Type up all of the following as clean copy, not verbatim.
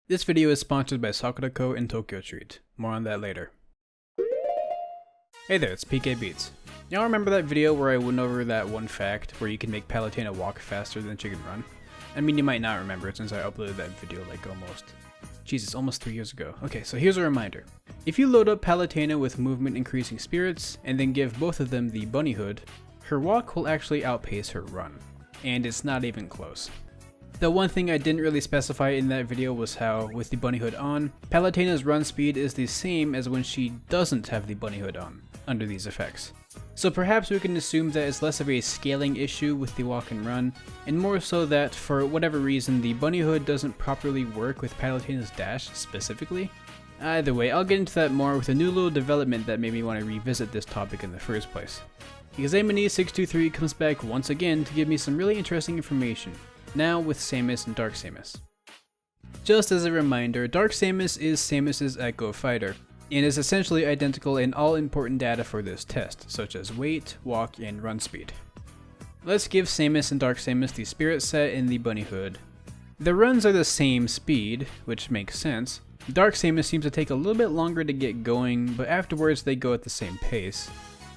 This video is sponsored by Sakurako and Tokyo Treat. More on that later. Hey there, it's PK Beats. Y'all remember that video where I went over that one fact where you can make Palutena walk faster than she can run? I mean, you might not remember it since I uploaded that video like Jesus, almost 3 years ago. Okay, so here's a reminder. If you load up Palutena with movement increasing spirits and then give both of them the bunny hood, her walk will actually outpace her run. And it's not even close. The one thing I didn't really specify in that video was how, with the bunny hood on, Palutena's run speed is the same as when she doesn't have the bunny hood on, under these effects. So perhaps we can assume that it's less of a scaling issue with the walk and run, and more so that, for whatever reason, the bunny hood doesn't properly work with Palutena's dash specifically. Either way, I'll get into that more with a new little development that made me want to revisit this topic in the first place. Examine623 comes back once again to give me some really interesting information, now with Samus and Dark Samus. Just as a reminder, Dark Samus is Samus's Echo Fighter, and is essentially identical in all important data for this test, such as weight, walk, and run speed. Let's give Samus and Dark Samus the Spirit Set and the Bunny Hood. The runs are the same speed, which makes sense. Dark Samus seems to take a little bit longer to get going, but afterwards they go at the same pace.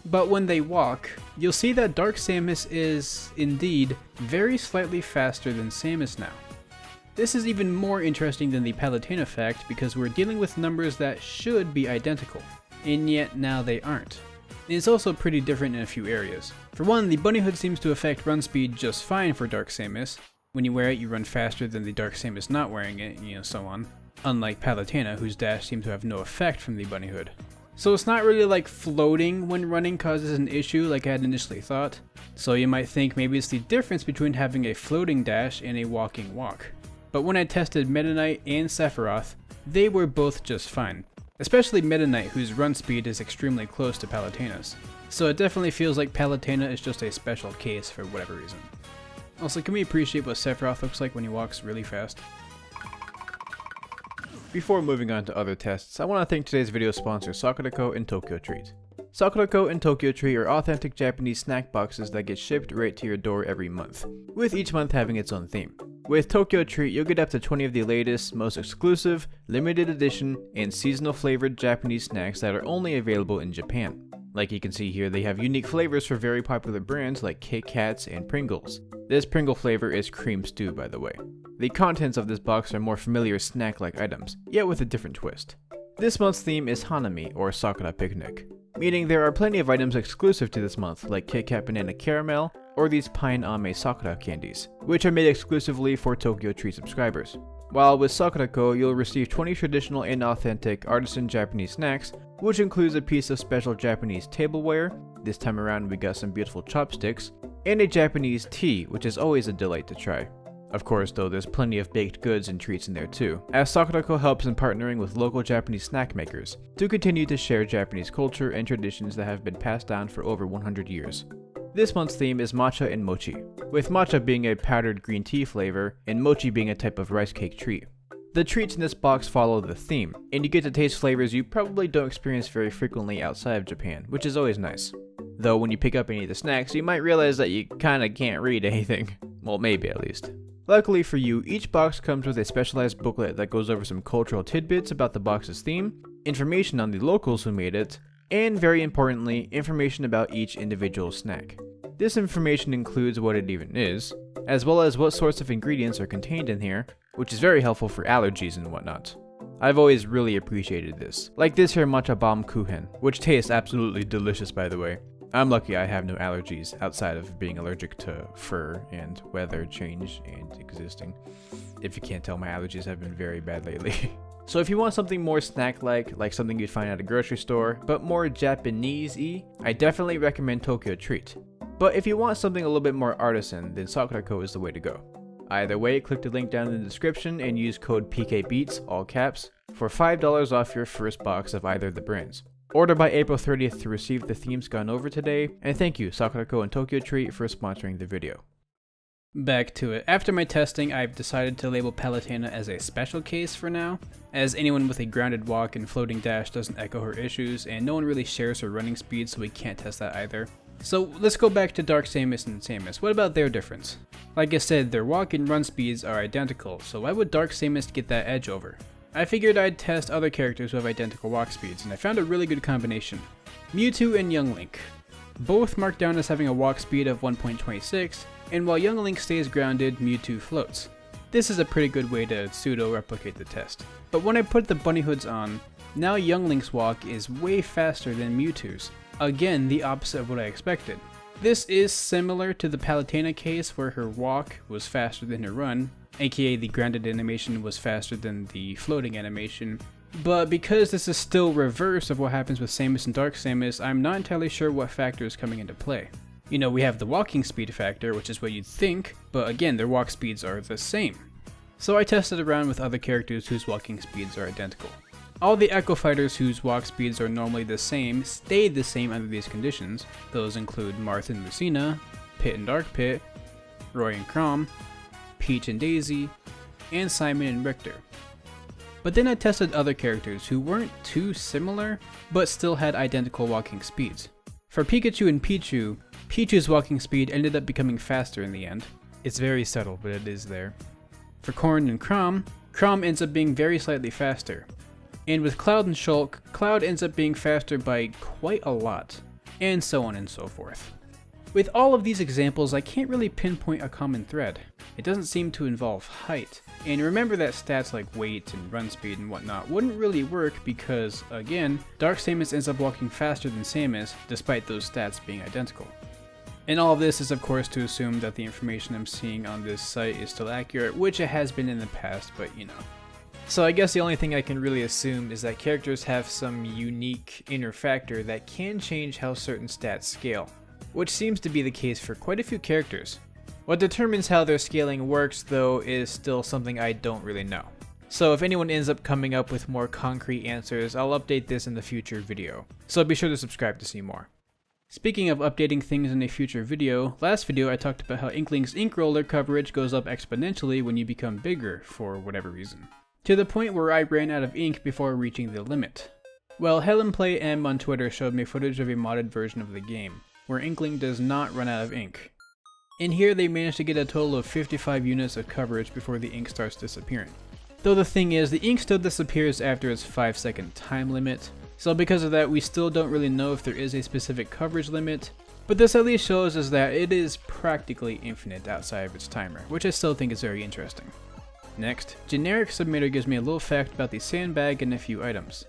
But when they walk, you'll see that Dark Samus is, indeed, very slightly faster than Samus now. This is even more interesting than the Palutena fact because we're dealing with numbers that should be identical, and yet now they aren't. It's also pretty different in a few areas. For one, the bunny hood seems to affect run speed just fine for Dark Samus. When you wear it, you run faster than the Dark Samus not wearing it, so on. Unlike Palutena, whose dash seems to have no effect from the bunny hood. So it's not really like floating when running causes an issue like I had initially thought. So you might think maybe it's the difference between having a floating dash and a walking walk. But when I tested Meta Knight and Sephiroth, they were both just fine. Especially Meta Knight, whose run speed is extremely close to Palutena's. So it definitely feels like Palutena is just a special case for whatever reason. Also, can we appreciate what Sephiroth looks like when he walks really fast? Before moving on to other tests, I want to thank today's video sponsors Sakurako and Tokyo Treat. Sakurako and Tokyo Treat are authentic Japanese snack boxes that get shipped right to your door every month, with each month having its own theme. With Tokyo Treat, you'll get up to 20 of the latest, most exclusive, limited edition, and seasonal flavored Japanese snacks that are only available in Japan. Like you can see here, they have unique flavors for very popular brands like Kit Kats and Pringles. This Pringle flavor is cream stew, by the way. The contents of this box are more familiar snack-like items, yet with a different twist. This month's theme is Hanami, or Sakura Picnic, meaning there are plenty of items exclusive to this month, like Kit Kat Banana Caramel, or these Pine Ame Sakura candies, which are made exclusively for Tokyo Treat subscribers. While with Sakurako, you'll receive 20 traditional and authentic artisan Japanese snacks, which includes a piece of special Japanese tableware, this time around we got some beautiful chopsticks, and a Japanese tea, which is always a delight to try. Of course though, there's plenty of baked goods and treats in there too, as Sakurako helps in partnering with local Japanese snack makers to continue to share Japanese culture and traditions that have been passed down for over 100 years. This month's theme is matcha and mochi, with matcha being a powdered green tea flavor and mochi being a type of rice cake treat. The treats in this box follow the theme, and you get to taste flavors you probably don't experience very frequently outside of Japan, which is always nice. Though when you pick up any of the snacks, you might realize that you kinda can't read anything. Well, maybe at least. Luckily for you, each box comes with a specialized booklet that goes over some cultural tidbits about the box's theme, information on the locals who made it, and very importantly, information about each individual snack. This information includes what it even is, as well as what sorts of ingredients are contained in here, which is very helpful for allergies and whatnot. I've always really appreciated this, like this here matcha bomb kuchen, which tastes absolutely delicious by the way. I'm lucky I have no allergies outside of being allergic to fur and weather change and existing. If you can't tell, my allergies have been very bad lately. So if you want something more snack-like, like something you'd find at a grocery store, but more Japanese-y, I definitely recommend Tokyo Treat. But if you want something a little bit more artisan, then Sakurako is the way to go. Either way, click the link down in the description and use code PKBEATS, all caps, for $5 off your first box of either of the brands. Order by April 30th to receive the themes gone over today, and thank you Sakurako and Tokyo Treat for sponsoring the video. Back to it. After my testing, I've decided to label Palutena as a special case for now, as anyone with a grounded walk and floating dash doesn't echo her issues, and no one really shares her running speed, so we can't test that either. So let's go back to Dark Samus and Samus. What about their difference? Like I said, their walk and run speeds are identical, so why would Dark Samus get that edge over? I figured I'd test other characters who have identical walk speeds, and I found a really good combination. Mewtwo and Young Link. Both marked down as having a walk speed of 1.26, and while Young Link stays grounded, Mewtwo floats. This is a pretty good way to pseudo-replicate the test. But when I put the bunny hoods on, now Young Link's walk is way faster than Mewtwo's. Again, the opposite of what I expected. This is similar to the Palutena case where her walk was faster than her run, aka the grounded animation was faster than the floating animation. But because this is still reverse of what happens with Samus and Dark Samus, I'm not entirely sure what factor is coming into play. You know, we have the walking speed factor, which is what you'd think, but again, their walk speeds are the same. So I tested around with other characters whose walking speeds are identical. All the Echo Fighters whose walk speeds are normally the same stayed the same under these conditions. Those include Marth and Lucina, Pit and Dark Pit, Roy and Chrom, Peach and Daisy, and Simon and Richter. But then I tested other characters who weren't too similar, but still had identical walking speeds. For Pikachu and Pichu, Pichu's walking speed ended up becoming faster in the end. It's very subtle, but it is there. For Corrin and Chrom, Chrom ends up being very slightly faster. And with Cloud and Shulk, Cloud ends up being faster by quite a lot, and so on and so forth. With all of these examples, I can't really pinpoint a common thread. It doesn't seem to involve height. And remember that stats like weight and run speed and whatnot wouldn't really work because, again, Dark Samus ends up walking faster than Samus, despite those stats being identical. And all of this is of course to assume that the information I'm seeing on this site is still accurate, which it has been in the past, but you know. So I guess the only thing I can really assume is that characters have some unique inner factor that can change how certain stats scale, which seems to be the case for quite a few characters. What determines how their scaling works though is still something I don't really know. So if anyone ends up coming up with more concrete answers, I'll update this in the future video. So be sure to subscribe to see more. Speaking of updating things in a future video, last video I talked about how Inkling's ink roller coverage goes up exponentially when you become bigger for whatever reason. To the point where I ran out of ink before reaching the limit. Well, HelenPlayM on Twitter showed me footage of a modded version of the game, where Inkling does not run out of ink. In here they managed to get a total of 55 units of coverage before the ink starts disappearing. Though the thing is, the ink still disappears after its 5-second time limit, so because of that we still don't really know if there is a specific coverage limit, but this at least shows us that it is practically infinite outside of its timer, which I still think is very interesting. Next, Generic Submitter gives me a little fact about the sandbag and a few items.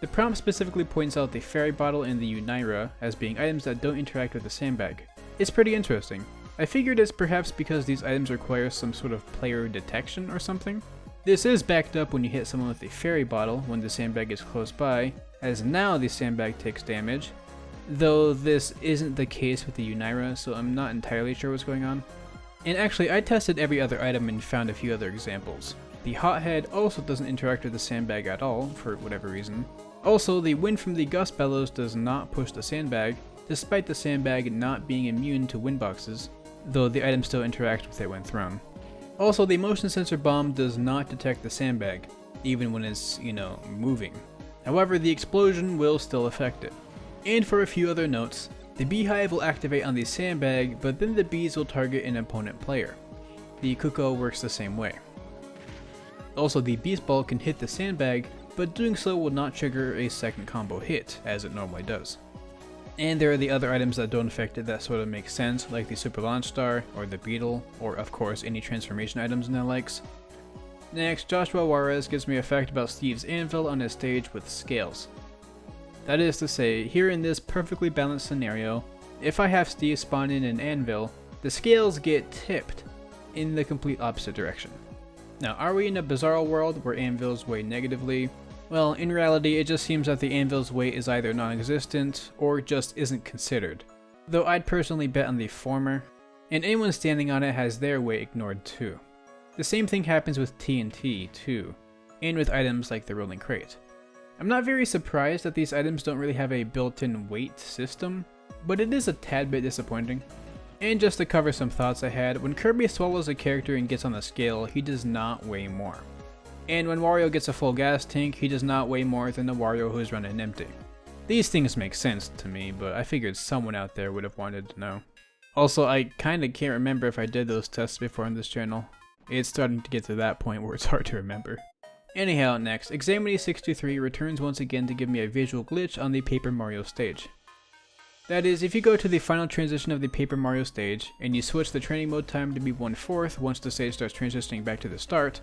The prompt specifically points out the fairy bottle and the Unira as being items that don't interact with the sandbag. It's pretty interesting. I figured it's perhaps because these items require some sort of player detection or something. This is backed up when you hit someone with a fairy bottle when the sandbag is close by, as now the sandbag takes damage, though this isn't the case with the Unira, so I'm not entirely sure what's going on. And actually, I tested every other item and found a few other examples. The Hothead also doesn't interact with the sandbag at all, for whatever reason. Also, the wind from the Gust Bellows does not push the sandbag, despite the sandbag not being immune to wind boxes, though the item still interacts with it when thrown. Also, the motion sensor bomb does not detect the sandbag, even when it's, moving. However, the explosion will still affect it. And for a few other notes, the beehive will activate on the sandbag, but then the bees will target an opponent player. The Kuko works the same way. Also, the beast ball can hit the sandbag, but doing so will not trigger a second combo hit, as it normally does. And there are the other items that don't affect it that sort of make sense, like the Super Launch Star, or the Beetle, or of course any transformation items and the likes. Next, Joshua Juarez gives me a fact about Steve's anvil on his stage with scales. That is to say, here in this perfectly balanced scenario, if I have Steve spawn in an anvil, the scales get tipped in the complete opposite direction. Now, are we in a bizarre world where anvils weigh negatively? Well, in reality, it just seems that the anvil's weight is either non-existent or just isn't considered, though I'd personally bet on the former, and anyone standing on it has their weight ignored too. The same thing happens with TNT too, and with items like the rolling crate. I'm not very surprised that these items don't really have a built-in weight system, but it is a tad bit disappointing. And just to cover some thoughts I had, when Kirby swallows a character and gets on the scale, he does not weigh more. And when Wario gets a full gas tank, he does not weigh more than the Wario who is running empty. These things make sense to me, but I figured someone out there would have wanted to know. Also, I kinda can't remember if I did those tests before on this channel. It's starting to get to that point where it's hard to remember. Anyhow, next, Examiny623 returns once again to give me a visual glitch on the Paper Mario stage. That is, if you go to the final transition of the Paper Mario stage, and you switch the training mode time to be 1/4 once the stage starts transitioning back to the start,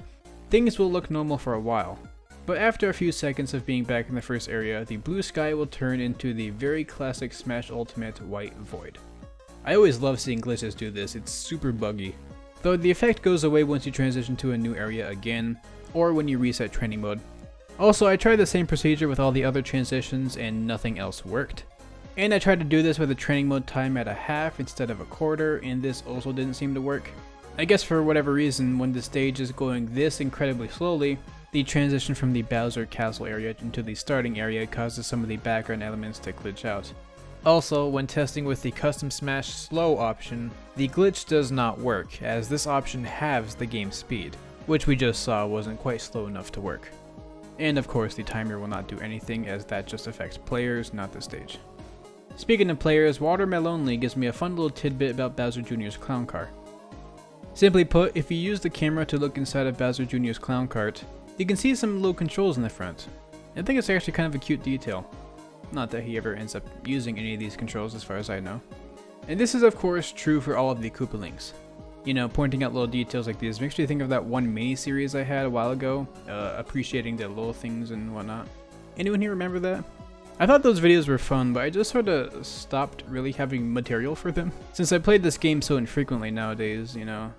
things will look normal for a while. But after a few seconds of being back in the first area, the blue sky will turn into the very classic Smash Ultimate white void. I always love seeing glitches do this, it's super buggy. Though the effect goes away once you transition to a new area again, or when you reset training mode. Also, I tried the same procedure with all the other transitions and nothing else worked. And I tried to do this with the training mode time at a half instead of a quarter, and this also didn't seem to work. I guess for whatever reason, when the stage is going this incredibly slowly, the transition from the Bowser Castle area into the starting area causes some of the background elements to glitch out. Also, when testing with the Custom Smash Slow option, the glitch does not work, as this option halves the game speed, which we just saw wasn't quite slow enough to work. And of course, the timer will not do anything, as that just affects players, not the stage. Speaking of players, Watermelonly gives me a fun little tidbit about Bowser Jr.'s clown car. Simply put, if you use the camera to look inside of Bowser Jr.'s clown cart, you can see some little controls in the front. I think it's actually kind of a cute detail. Not that he ever ends up using any of these controls as far as I know. And this is of course true for all of the Koopalings. You know, pointing out little details like these makes me think of that one mini-series I had a while ago, appreciating the little things and whatnot. Anyone here remember that? I thought those videos were fun, but I just sort of stopped really having material for them. Since I played this game so infrequently nowadays, you know.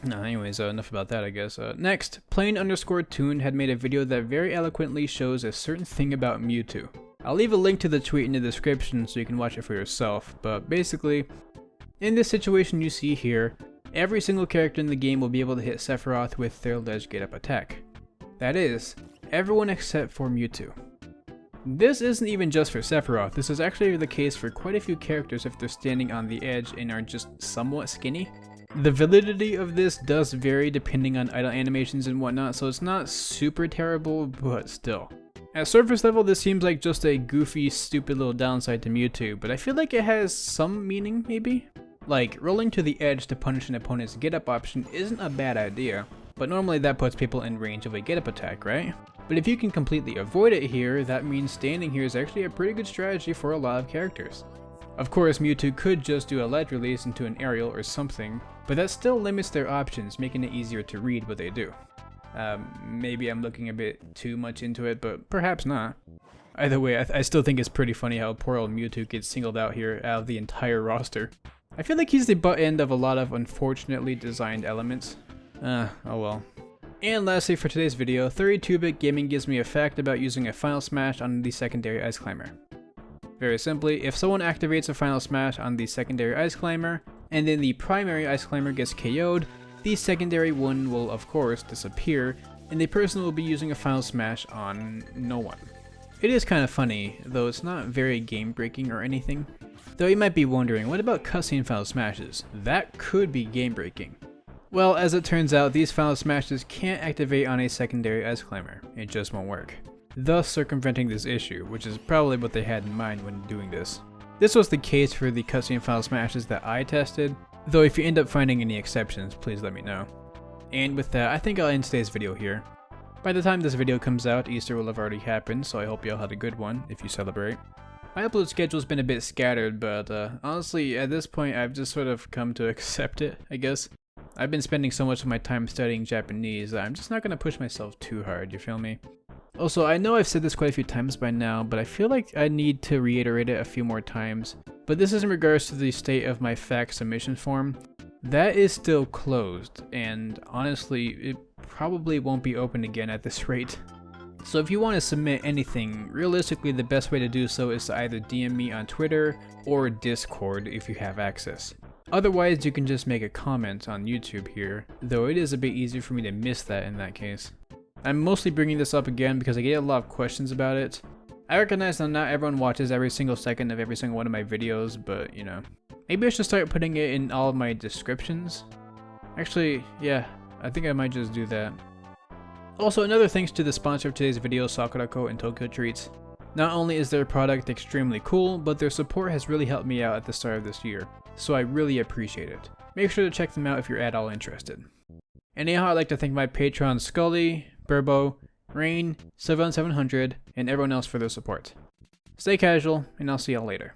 No, anyways, enough about that I guess. Next, Plain_Tune had made a video that very eloquently shows a certain thing about Mewtwo. I'll leave a link to the tweet in the description so you can watch it for yourself, but basically, in this situation you see here, every single character in the game will be able to hit Sephiroth with their ledge get-up attack. That is, everyone except for Mewtwo. This isn't even just for Sephiroth, this is actually the case for quite a few characters if they're standing on the edge and are just somewhat skinny. The validity of this does vary depending on idle animations and whatnot, so it's not super terrible, but still. At surface level, this seems like just a goofy, stupid little downside to Mewtwo, but I feel like it has some meaning, maybe? Like, rolling to the edge to punish an opponent's get-up option isn't a bad idea, but normally that puts people in range of a get-up attack, right? But if you can completely avoid it here, that means standing here is actually a pretty good strategy for a lot of characters. Of course, Mewtwo could just do a ledge release into an aerial or something, but that still limits their options, making it easier to read what they do. Maybe I'm looking a bit too much into it, but perhaps not. Either way, I still think it's pretty funny how poor old Mewtwo gets singled out here out of the entire roster. I feel like he's the butt end of a lot of unfortunately designed elements. Oh well. And lastly for today's video, 32-bit Gaming gives me a fact about using a Final Smash on the secondary Ice Climber. Very simply, if someone activates a Final Smash on the secondary Ice Climber, and then the primary Ice Climber gets KO'd, the secondary one will of course disappear, and the person will be using a Final Smash on no one. It is kind of funny, though it's not very game breaking or anything. Though you might be wondering, what about cutscene Final Smashes? That could be game breaking. Well, as it turns out, these Final Smashes can't activate on a secondary Ice Climber. It just won't work. Thus circumventing this issue, which is probably what they had in mind when doing this. This was the case for the cutscene Final Smashes that I tested, though if you end up finding any exceptions, please let me know. And with that, I think I'll end today's video here. By the time this video comes out, Easter will have already happened, so I hope y'all had a good one, if you celebrate. My upload schedule's been a bit scattered, but honestly, at this point, I've just sort of come to accept it, I guess. I've been spending so much of my time studying Japanese that I'm just not gonna push myself too hard, you feel me? Also, I know I've said this quite a few times by now, but I feel like I need to reiterate it a few more times. But this is in regards to the state of my fact submission form. That is still closed, and honestly, it probably won't be open again at this rate. So if you want to submit anything, realistically the best way to do so is to either DM me on Twitter or Discord if you have access. Otherwise, you can just make a comment on YouTube here, though it is a bit easier for me to miss that in that case. I'm mostly bringing this up again because I get a lot of questions about it. I recognize that not everyone watches every single second of every single one of my videos, but you know. Maybe I should start putting it in all of my descriptions? Actually, yeah, I think I might just do that. Also, another thanks to the sponsor of today's video, Sakurako and Tokyo Treats. Not only is their product extremely cool, but their support has really helped me out at the start of this year, so I really appreciate it. Make sure to check them out if you're at all interested. Anyhow, I'd like to thank my patrons Skully, Burbo, Raighne, 700, and everyone else for their support. Stay casual, and I'll see y'all later.